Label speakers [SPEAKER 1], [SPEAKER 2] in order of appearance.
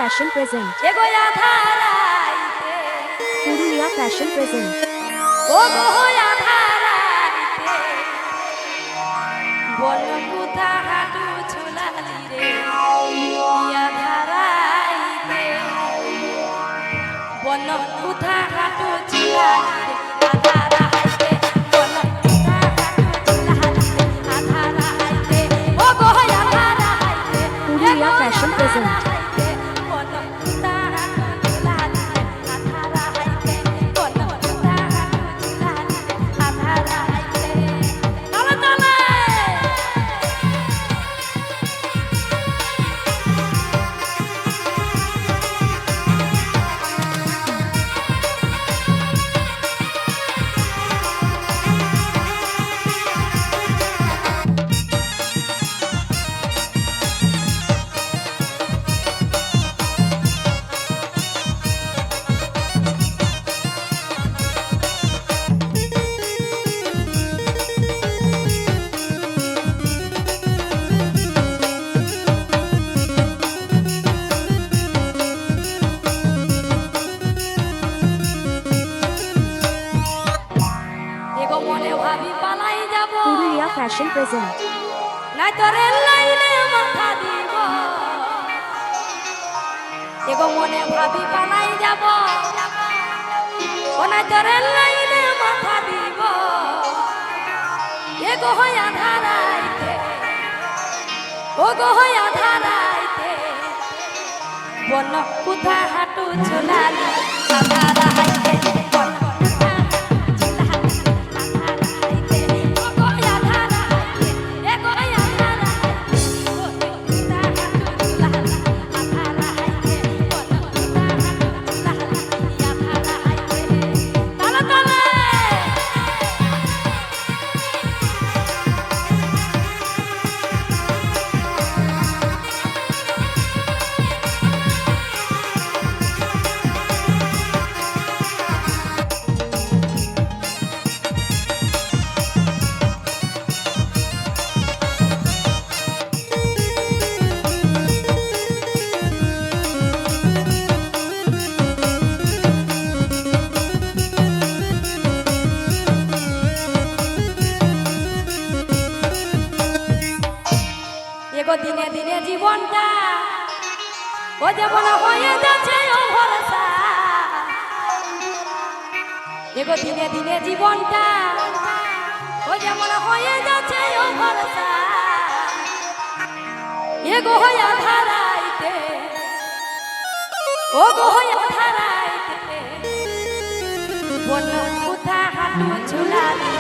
[SPEAKER 1] Fashion present.
[SPEAKER 2] এগোয়া ধারাইতে
[SPEAKER 1] Purulia Fashion present.
[SPEAKER 2] ও গোয়া ধারাইতে বল কোথা হাঁটু ঝুলালি রে ইয়া ধারাইতে বল কোথা হাঁটু ঝুলালি রে আধারাইতে বল কোথা হাঁটু ঝুলালি রে আধারাইতে ও Goa ধারাইতে
[SPEAKER 1] Purulia Fashion present. Purulia Fashion present.
[SPEAKER 2] নাই তোরে লাইনে মাথা দিব এগো মনে ভাবি পালাই যাব ও নাই তোরে লাইনে মাথা দিব এগো হইয়া ধারাইতে ও গো হইয়া ধারাইতে বন কোথা হাঁটু ঝুলালি আধারাইতে দিনে দিনে জীবনটা ও যেমন হয়ে যাচ্ছে ও ভরসা এগো দিনে দিনে জীবনটা ও যেমন হয়ে যাচ্ছে ও ভরসা এগো হইয়া ধারাইতে ও গো হইয়া ধারাইতে বল কোথা হাঁটু ঝুলালি